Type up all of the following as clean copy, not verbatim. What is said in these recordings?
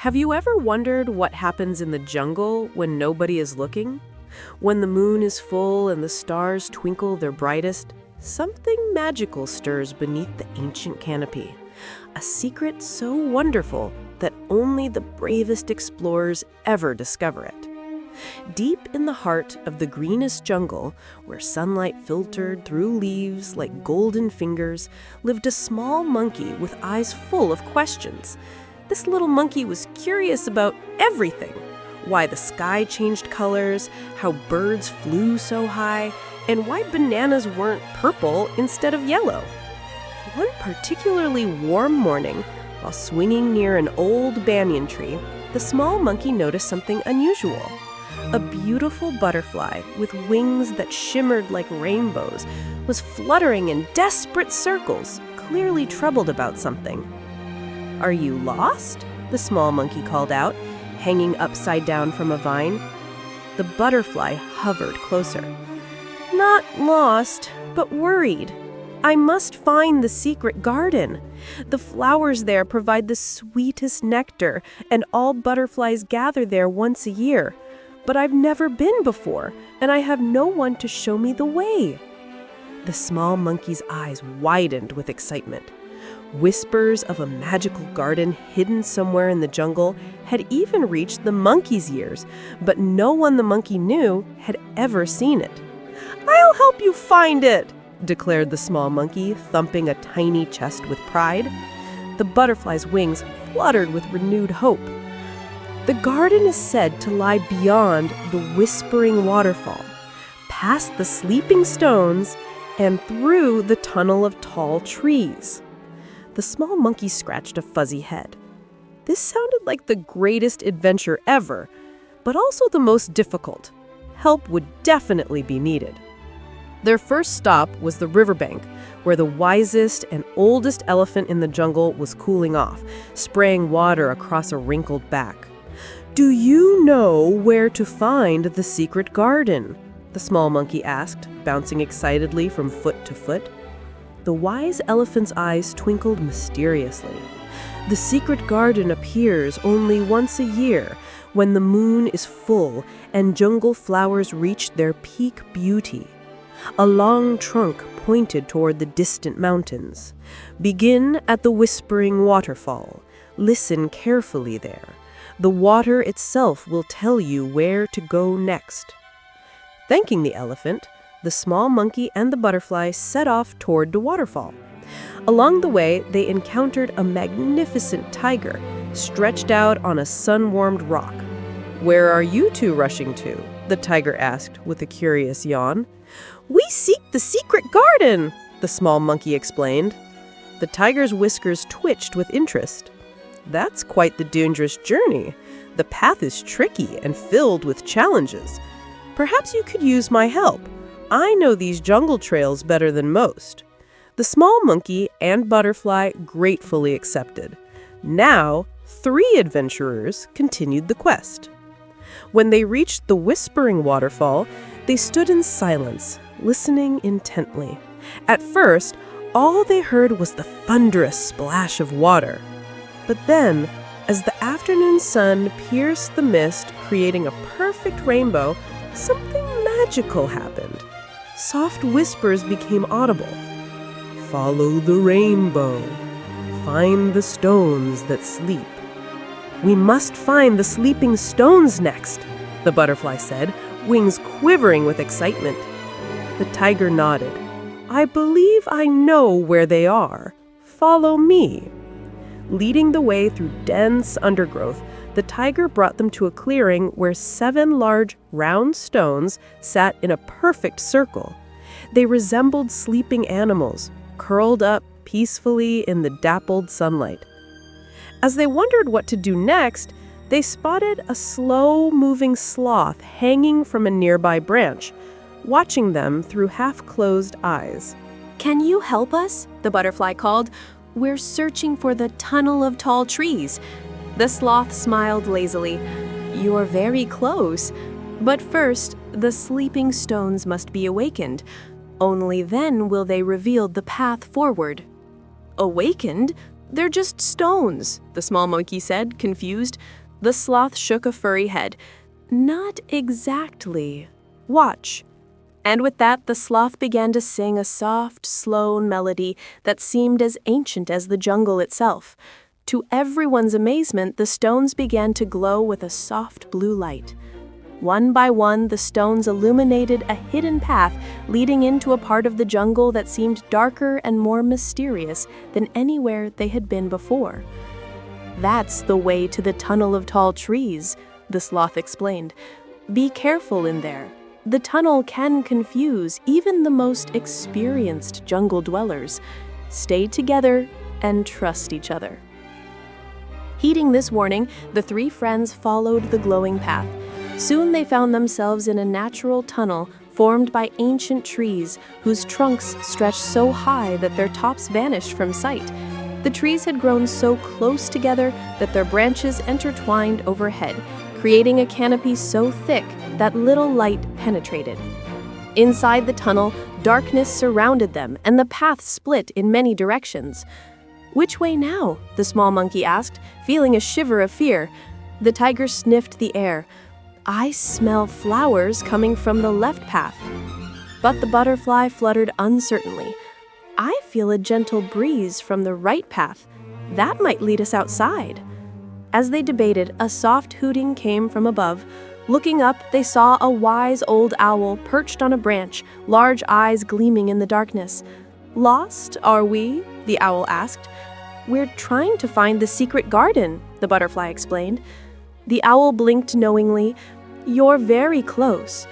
Have you ever wondered what happens in the jungle when nobody is looking? When the moon is full and the stars twinkle their brightest, something magical stirs beneath the ancient canopy. A secret so wonderful that only the bravest explorers ever discover it. Deep in the heart of the greenest jungle, where sunlight filtered through leaves like golden fingers, lived a small monkey with eyes full of questions. This little monkey was curious about everything. Why the sky changed colors, how birds flew so high, and why bananas weren't purple instead of yellow. One particularly warm morning, while swinging near an old banyan tree, the small monkey noticed something unusual. A beautiful butterfly with wings that shimmered like rainbows was fluttering in desperate circles, clearly troubled about something. "Are you lost?" the small monkey called out, hanging upside down from a vine. The butterfly hovered closer. "Not lost, but worried. I must find the secret garden. The flowers there provide the sweetest nectar, and all butterflies gather there once a year. But I've never been before, and I have no one to show me the way." The small monkey's eyes widened with excitement. Whispers of a magical garden hidden somewhere in the jungle had even reached the monkey's ears, but no one the monkey knew had ever seen it. "I'll help you find it," declared the small monkey, thumping a tiny chest with pride. The butterfly's wings fluttered with renewed hope. The garden is said to lie beyond the whispering waterfall, past the sleeping stones, and through the tunnel of tall trees. The small monkey scratched a fuzzy head. This sounded like the greatest adventure ever, but also the most difficult. Help would definitely be needed. Their first stop was the riverbank, where the wisest and oldest elephant in the jungle was cooling off, spraying water across a wrinkled back. "Do you know where to find the secret garden?" the small monkey asked, bouncing excitedly from foot to foot. The wise elephant's eyes twinkled mysteriously. "The secret garden appears only once a year, when the moon is full and jungle flowers reach their peak beauty. A long trunk pointed toward the distant mountains. Begin at the whispering waterfall. Listen carefully there. The water itself will tell you where to go next." Thanking the elephant, the small monkey and the butterfly set off toward the waterfall. Along the way, they encountered a magnificent tiger, stretched out on a sun-warmed rock. "Where are you two rushing to?" the tiger asked with a curious yawn. "We seek the secret garden," the small monkey explained. The tiger's whiskers twitched with interest. "That's quite the dangerous journey. The path is tricky and filled with challenges. Perhaps you could use my help. I know these jungle trails better than most." The small monkey and butterfly gratefully accepted. Now, 3 adventurers continued the quest. When they reached the whispering waterfall, they stood in silence, listening intently. At first, all they heard was the thunderous splash of water. But then, as the afternoon sun pierced the mist, creating a perfect rainbow, something magical happened. Soft whispers became audible. "Follow the rainbow. Find the stones that sleep." "We must find the sleeping stones next," the butterfly said, wings quivering with excitement. The tiger nodded. "I believe I know where they are. Follow me." Leading the way through dense undergrowth, the tiger brought them to a clearing where 7 large, round stones sat in a perfect circle. They resembled sleeping animals, curled up peacefully in the dappled sunlight. As they wondered what to do next, they spotted a slow-moving sloth hanging from a nearby branch, watching them through half-closed eyes. "Can you help us?" the butterfly called. "We're searching for the tunnel of tall trees." The sloth smiled lazily. "You're very close. But first, the sleeping stones must be awakened. Only then will they reveal the path forward." "Awakened? "They're just stones," the small monkey said, confused. The sloth shook a furry head. "Not exactly. Watch." And with that, the sloth began to sing a soft, slow melody that seemed as ancient as the jungle itself. To everyone's amazement, the stones began to glow with a soft blue light. One by one, the stones illuminated a hidden path leading into a part of the jungle that seemed darker and more mysterious than anywhere they had been before. "That's the way to the tunnel of tall trees," the sloth explained. "Be careful in there. The tunnel can confuse even the most experienced jungle dwellers. Stay together and trust each other." Heeding this warning, the three friends followed the glowing path. Soon they found themselves in a natural tunnel formed by ancient trees whose trunks stretched so high that their tops vanished from sight. The trees had grown so close together that their branches intertwined overhead, creating a canopy so thick that little light penetrated. Inside the tunnel, darkness surrounded them and the path split in many directions. "Which way now?" the small monkey asked, feeling a shiver of fear. The tiger sniffed the air. "I smell flowers coming from the left path." But the butterfly fluttered uncertainly. "I feel a gentle breeze from the right path. That might lead us outside." As they debated, a soft hooting came from above. Looking up, they saw a wise old owl perched on a branch, large eyes gleaming in the darkness. "Lost, are we?" the owl asked. "We're trying to find the secret garden," the butterfly explained. The owl blinked knowingly. "You're very close,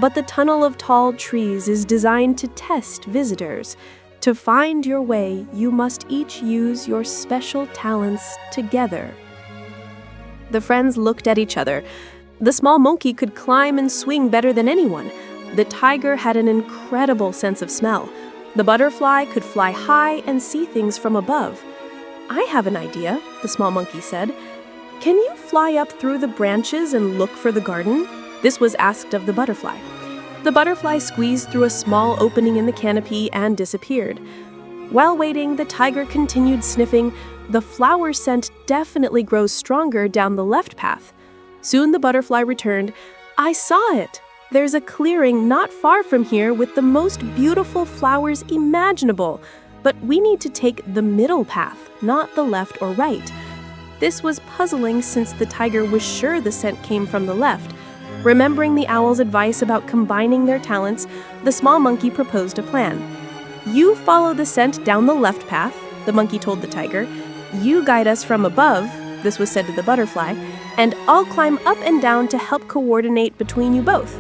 but the tunnel of tall trees is designed to test visitors. To find your way, you must each use your special talents together." The friends looked at each other. The small monkey could climb and swing better than anyone. The tiger had an incredible sense of smell. The butterfly could fly high and see things from above. "I have an idea," the small monkey said. "Can you fly up through the branches and look for the garden?" This was asked of the butterfly. The butterfly squeezed through a small opening in the canopy and disappeared. While waiting, the tiger continued sniffing. The flower scent definitely grows stronger down the left path. Soon the butterfly returned. "I saw it. There's a clearing not far from here with the most beautiful flowers imaginable. But we need to take the middle path, not the left or right." This was puzzling since the tiger was sure the scent came from the left. Remembering the owl's advice about combining their talents, the small monkey proposed a plan. "You follow the scent down the left path," the monkey told the tiger. "You guide us from above," this was said to the butterfly, "and I'll climb up and down to help coordinate between you both."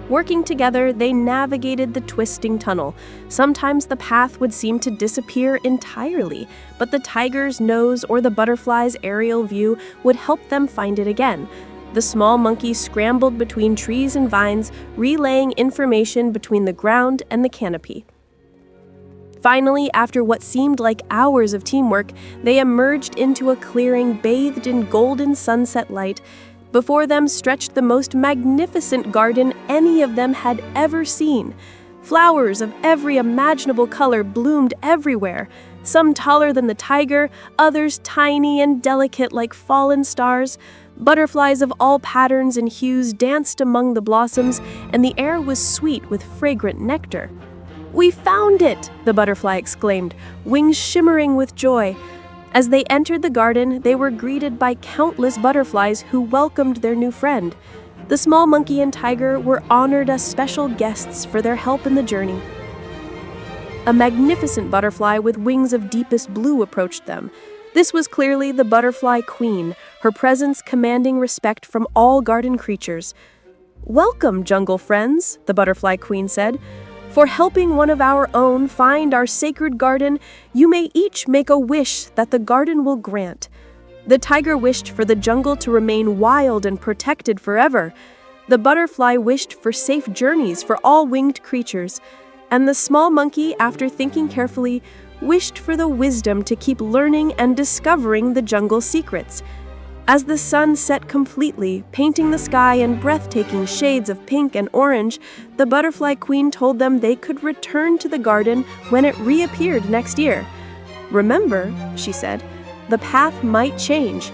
Working together, they navigated the twisting tunnel. Sometimes the path would seem to disappear entirely, but the tiger's nose or the butterfly's aerial view would help them find it again. The small monkey scrambled between trees and vines, relaying information between the ground and the canopy. Finally, after what seemed like hours of teamwork, they emerged into a clearing bathed in golden sunset light. Before them stretched the most magnificent garden any of them had ever seen. Flowers of every imaginable color bloomed everywhere, some taller than the tiger, others tiny and delicate like fallen stars. Butterflies of all patterns and hues danced among the blossoms, and the air was sweet with fragrant nectar. "We found it!" the butterfly exclaimed, wings shimmering with joy. As they entered the garden, they were greeted by countless butterflies who welcomed their new friend. The small monkey and tiger were honored as special guests for their help in the journey. A magnificent butterfly with wings of deepest blue approached them. This was clearly the butterfly queen, her presence commanding respect from all garden creatures. "Welcome, jungle friends," the butterfly queen said. "For helping one of our own find our sacred garden, you may each make a wish that the garden will grant." The tiger wished for the jungle to remain wild and protected forever. The butterfly wished for safe journeys for all winged creatures. And the small monkey, after thinking carefully, wished for the wisdom to keep learning and discovering the jungle secrets. As the sun set completely, painting the sky in breathtaking shades of pink and orange, the butterfly queen told them they could return to the garden when it reappeared next year. "Remember," she said, the path might change,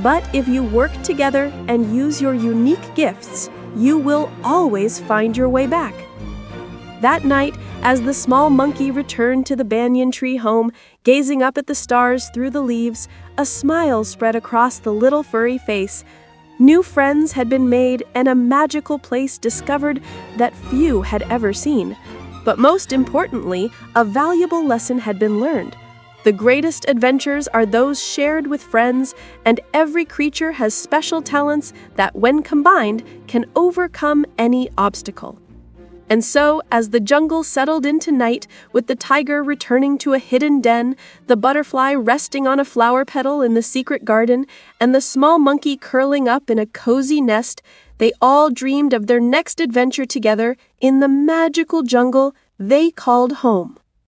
but if you work together and use your unique gifts, you will always find your way back. That night, as the small monkey returned to the banyan tree home, gazing up at the stars through the leaves, a smile spread across the little furry face. New friends had been made and a magical place discovered that few had ever seen. But most importantly, a valuable lesson had been learned. The greatest adventures are those shared with friends, and every creature has special talents that, when combined, can overcome any obstacle. And so, as the jungle settled into night, with the tiger returning to a hidden den, the butterfly resting on a flower petal in the secret garden, and the small monkey curling up in a cozy nest, they all dreamed of their next adventure together in the magical jungle they called home.